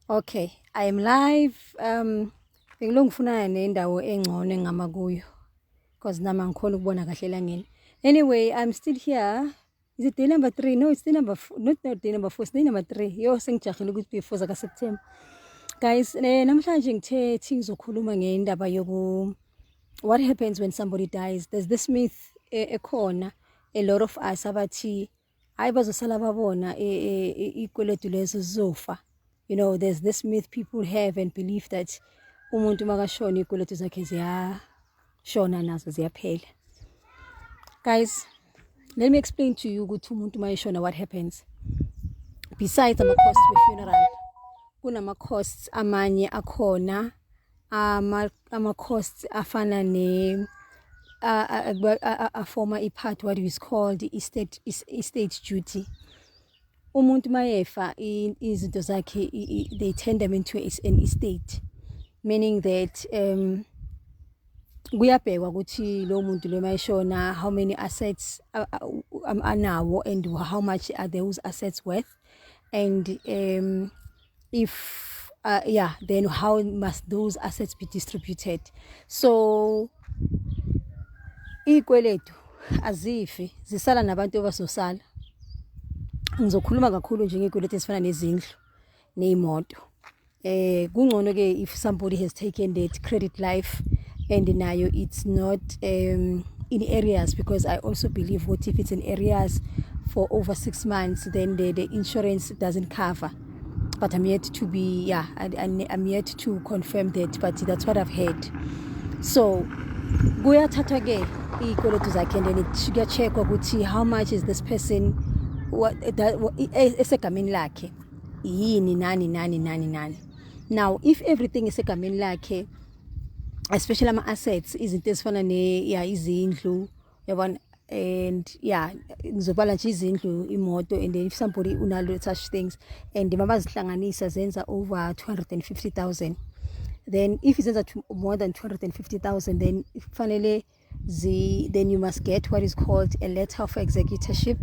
Okay, I am live. Bengilongifuna nendawo engcono engama kuyo because nama ngikhona ukubona kahle langeni. Anyway, I'm still here. Is it day number 3? No, it's day number 4. Not day number 4, it's day number 3. Yo sengijahile ukuthi before zaka September. Guys, namhlanje ngithe ngizokhuluma ngendaba yoku what happens when somebody dies. There's this myth ekhona a lot of us abathi ayibazosala babona ikweletu lezo zizofa. You know, there's this myth people have and believe that umuntu makashona ikweletu zakhe ziyashona nazo ziyaphela. Guys, let me explain to you ukuthi umuntu mayeshona what happens. Besides ama costs we funeral, kunama costs amanye akhona, ama costs afana ne a former part what is called estate duty. Umuntu mayefa izinto zakhe they turn them into an estate, meaning that kuyabhekwa ukuthi lo muntu lo mayeshona how many assets anawo and how much are those assets worth, and if then how must those assets be distributed. So ikweletu azifi zisala nabantu abazosala. Ngizokhuluma kakhulu nje ngekweletu ezifana nezindlu neimoto. Kungcono ke if somebody has taken that credit life and nayo it's not in areas, because I also believe what if it's in areas for over 6 months then the insurance doesn't cover. But I'm yet to be I'm yet to confirm that, but that's what I've heard. So kuyathathwa ke ikweletu zakhe and then it check ukuthi how much is this person esegameni lakhe yini nani. Now if everything is egameni lakhe, especially ama assets izinto ezifana izindlu yabona, and ngizobala nje izindlu, imoto, and then if somebody unalo such things and mabazihlanganisa zenza over 250,000, then if it's more than 250,000 then fanele then you must get what is called a letter of executorship,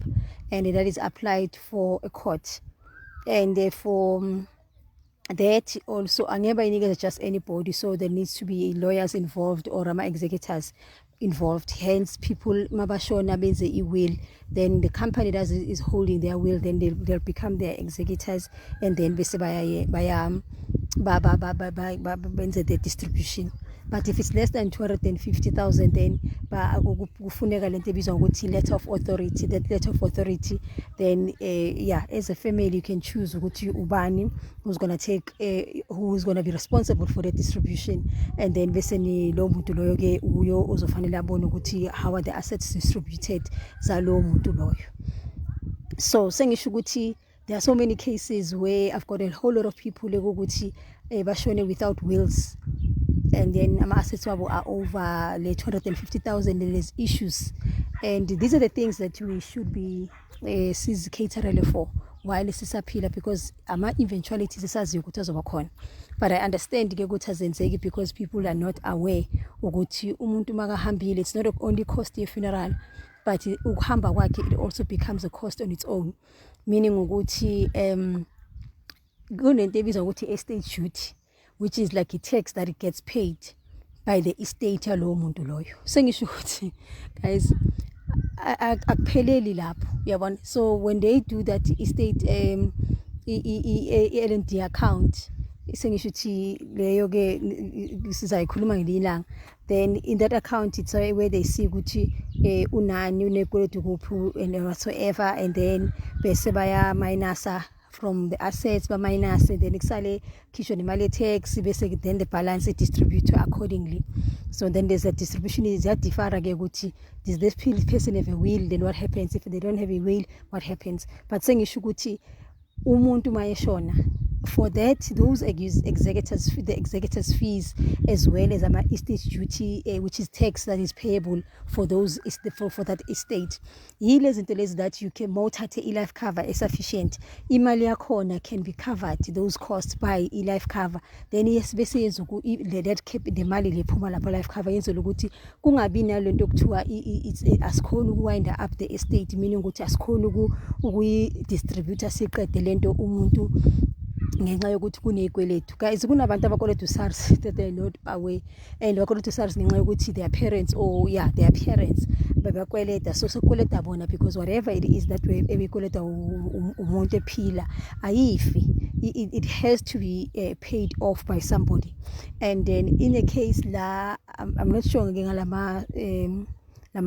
and that is applied for a court. And for that also angeba inikeza just anybody, so there needs to be lawyers involved or executors involved. Hence people mabashona benze will, then the company that is holding their will, then they'll become their executors, and then bese benze the distribution. But if it's less than 250,000 then kufuneka lento ebizwa ngokuthi letter of authority. That letter of authority then as a family you can choose ukuthi ubani who's going to take who's going to be responsible for the distribution, and then bese ni lo muntu loyo ke uyo uzofanele abone ukuthi how are the assets distributed zalo muntu loyo. So sengisho ukuthi there are so many cases where I've got a whole lot of people ukuthi bashone without wills, and then ama assets wabo are over 250,000 and there's issues, and these are the things that we should be caterele for while sisaphila, because ama eventualities esaziyo ukuthi azoba khona. But I understand ke ukuthi azenzeki because people are not aware ukuthi umuntu makahambile, it's not only cost ye funeral but ukuhamba kwakhe it also becomes a cost on its own, meaning ukuthi kunento ebizwa ukuthi estate duty, which is like a tax that it gets paid by the estate yalo muntu loyo. Sengisho ukuthi guys akupheleli lapho yabona. So when they do that estate L&D account, sengisho ukuthi leyo ke sizayikhuluma ngelilanga, then in that account it's where they see ukuthi unani unekweletu kuphi and whatsoever, and then bese baya minusa from the assets ba minus, then kusale khishwe nemali tax, bese then the balance is distributed accordingly. So then there's a distribution is that differ ke ukuthi does this person have a will, then what happens if they don't have a will, what happens. But sengisho ukuthi umuntu mayeshona, for that those executors, the executors fees as well as ama estate duty which is tax that is payable for those for that estate, yile zinto lezi that you can mothathe life cover sufficient, imali yakhona can be covered those costs by life cover. Then yes bese yenza that keep the mali lephuma lapho life cover yenza ukuthi kungabi nalento kuthiwa asikhona ukuwind up the estate, meaning ukuthi asikhona ukuyi distributor siqede lento umuntu ngenxa yokuthi kunezikweletu. Guys, kunabantu abakoleta uSARS that they not away, and bakoleta uSARS ngenxa yokuthi their parents their parents bebakweleta, so sokweleta bona, because whatever it is that we ebikweleta umuntu ephila ayifi, it has to be paid off by somebody. And then in a case la I'm not sure ngalama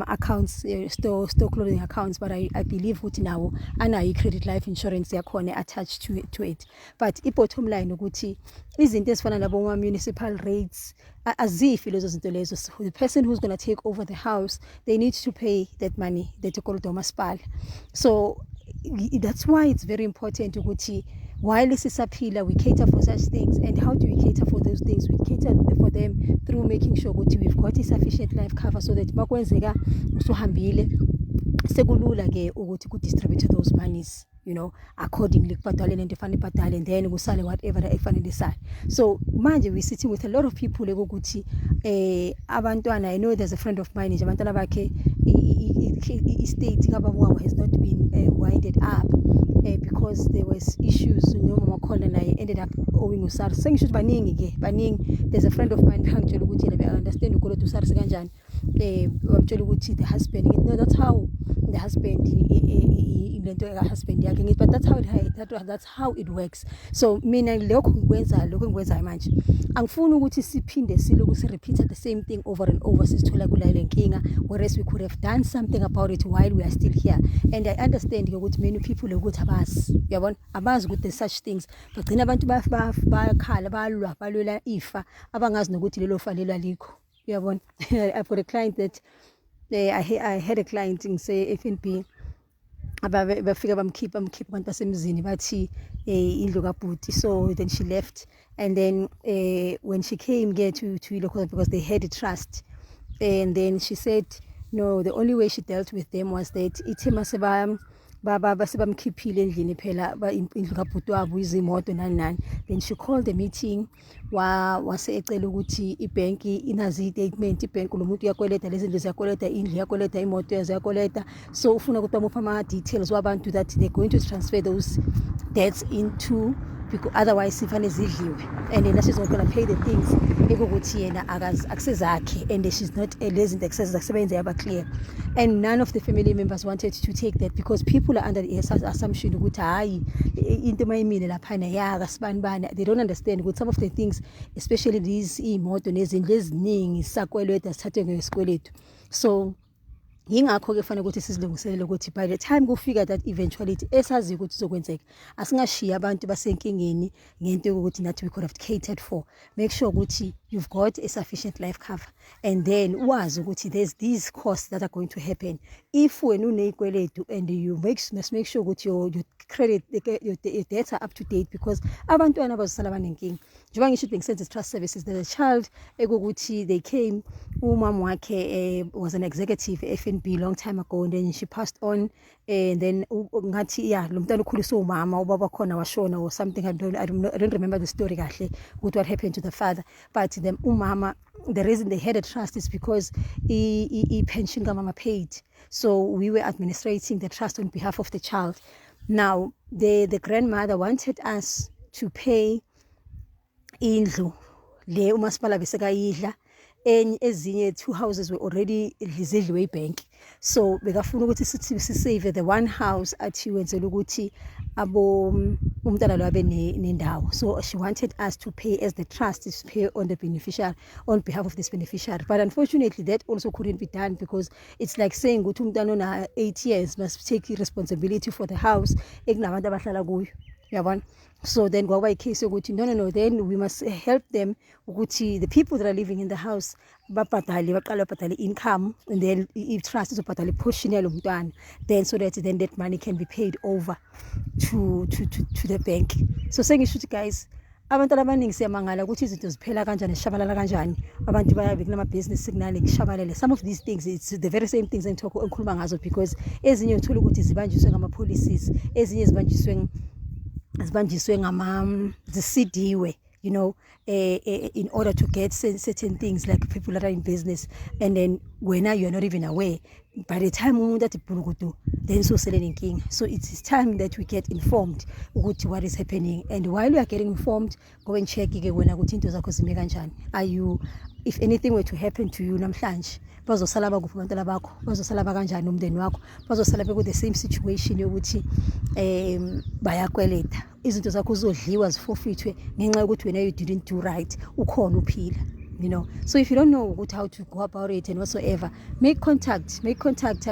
accounts, store clothing accounts, but I believe ukuthi nawo anayo credit life insurance yakhona attached to it. But bottom line ukuthi izinto ezifana nabo municipal rates azifi lezo zinto lezo. So the person who's going to take over the house, they need to pay that money that ukolota umasipala. So that's why it's very important ukuthi while sisaphila we cater for such things. And how do we cater for those things? We cater for them through making sure ukuthi we've got a sufficient life cover, so that makwenzeka usuhambile sekulula ke ukuthi ku distribute those monies, you know, accordingly kubhadale lento efanele ibhadale, and then kusale whatever efanele isale. So manje we sitting with a lot of people ukuthi abantwana, I know there's a friend of mine nje abantwana bakhe estate kababa has not been winded up because there was issues, no mama khona naye ended up owing uSARS. Sengisho baningi. There's a friend of mine ngitshela ukuthi yena I understand ukolota uSARS kanjani, wamtshela ukuthi the husband, no, that's how the husband lento ka husband yakhe ngithi, but that's how it works. So mina lokho ngikwenza manje angifuni ukuthi siphinde siloku repeat the same thing over and over sisithola kulale nkinga, whereas we could have done something about it while we are still here. And I understand ukuthi many people ukuthi abazi ukuthi there's such things, bagcina abantu bakhala balwela ifa abangazi nokuthi lelo fa lelo alikho. Uyabona, I've got a client that I had a client say FNB bafika bamkhipha abantu basemzini bathi indlu kabhuti. So then she left, and then when she came here to Ilokholo, because they had a trust, and then she said no, the only way she dealt with them was that ithe maseba basebamkhiphile endlini phela indlu kabhuti wabo izimoto nani. Then she called the meeting wase ecela ukuthi ibank inazi statement, ibank lo muntu uyakweleta lezi ndlu ziyakweleta, indlu yakweleta, imoto yakweleta, so ufuna ukuthi bamupha ama details wabantu that they're going to transfer those debts into, because otherwise ifane zidliwe, and then she's not going to pay the things ekuthi yena akusezakhe, and she's not lezi zinto akusebenza yaba clear. And none of the family members wanted to take that, because people are under the assumption ukuthi hayi into mayimile laphana yaka sibanibani. They don't understand with some of the things, especially these imoto nezindlu eziningi sakweleta sithathwe ngesikweletu. So yingakho ke fanele ukuthi sizilungiselele ukuthi by the time kufika that eventuality esazi ukuthi sokwenzeka, asingashiya abantu basenkingeni ngento ukuthi nathi we could have catered for. Make sure ukuthi you've got a sufficient life cover, and then wazi ukuthi there's these costs that are going to happen if wena unezikweletu, and you must make sure ukuthi your credit your debts are up to date, because abantwana bazosala banenkinga. Njengoba ngisho bengisenze trust services, there's a child ekuthi they came, umama wakhe was an executive FNB long time ago, and then she passed on, and then ngathi lo mntwana ukhuliswe umama, ubaba khona washona or something. I don't remember the story kahle what happened to the father, but the umama, the reason they had a trust is because pension kamama paid, so we were administrating the trust on behalf of the child. Now the grandmother wanted us to pay indlu le umasipala besekayidla, and ezinye 2 houses were already zidliwe ibank. So bekafuna ukuthi sithi sisave the one house athi wenzela ukuthi abo umntana lo abe nendawo. So she wanted us to pay as the trust is pay on the beneficiary, on behalf of this beneficiary. But unfortunately that also couldn't be done, because it's like saying ukuthi umntana ona 8 years must take responsibility for the house ekunabantu abahlala kuyo. Yabona. So then kwaba case ukuthi no, then we must help them ukuthi the people that are living in the house baqala babhadale income, and then if trust izobhadala portion yalo mntwana, then so that then that money can be paid over to the bank. So sengisho ukuthi guys, abantu abaningi siyamangala ukuthi izinto ziphela kanjani, sishabalala kanjani, abantu bayabe kunama business signal ngishabalele. Some of these things it's the very same things engikhuluma ngazo, because ezinye uthola ukuthi zibanjiswe ngama policies, ezinye zibanjiswe ngama zisidiwe, you know, in order to get certain things, like people that are in business, and then when you're not even aware, by the time then so it's time that we get informed what is happening. And while you are getting informed, go and check are you, if anything were to happen to you namhlanje, bazosala bakuphi abantwana bakho, bazosala bakanjani umndeni wakho, bazosala beku the same situation yokuthi bayakweleta, izinto zakho uzodliwa zifofithwe ngenxa yokuthi wena you didn't do right, ukhona uphila, you know. So if you don't know how to go about it and whatsoever, make contact. I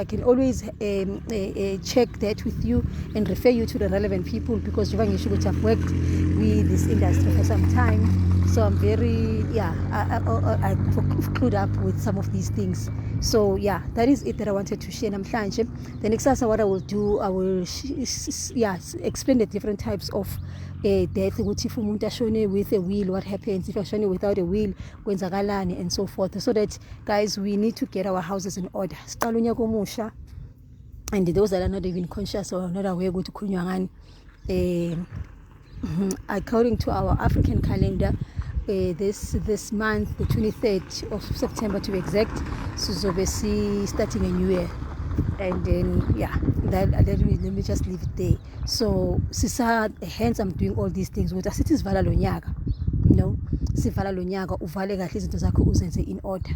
can always check that with you and refer you to the relevant people, because I've worked with this industry for some time, so I'm very I'm clued up with some of these things. So yeah, that is it that I wanted to share namhlanje. The next time what I will do, I will explain the different types of death, ukuthi if umuntu ashone with a will, what happens, if ashone without a will, kwenzakalani, and so forth, so that guys, we need to get our houses in order. Siqala unyaka omusha, and those that are not even conscious or not aware ukuthi kukhulunywa ngani, according to our African calendar, this month, the 23rd of September to be exact, sizobe starting a new year. And then let me just leave it there. So hence I'm doing all these things with asithi sivala lo nyaka, you know, sivala lo nyaka uvale kahle izinto zakho uzenze in order,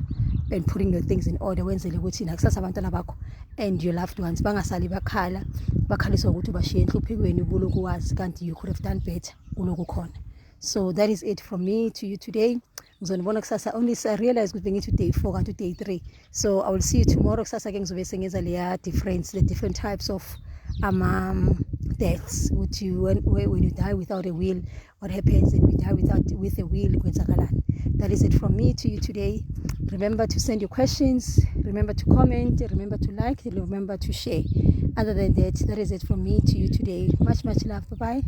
and putting your things in order, wenzele ukuthi nakusasa abantwana bakho and your loved ones bangasali bakhalisa ukuthi bashiye enhluphekweni kuloku wazi kanti you could have done better kuloku khona. So that is it from me to you today. Ngizonibona kusasa. Only I realize ukuthi bengithi day 4 kanti day 3. So I will see you tomorrow. Kusasa ke ngizobe sengenza leya difference, the different types of deaths. When you die without a will, what happens, and we die with a will, kwenzakalani. That is it from me to you today. Remember to send your questions, remember to comment, remember to like, remember to share. Other than that is it from me to you today. Much love. Bye bye.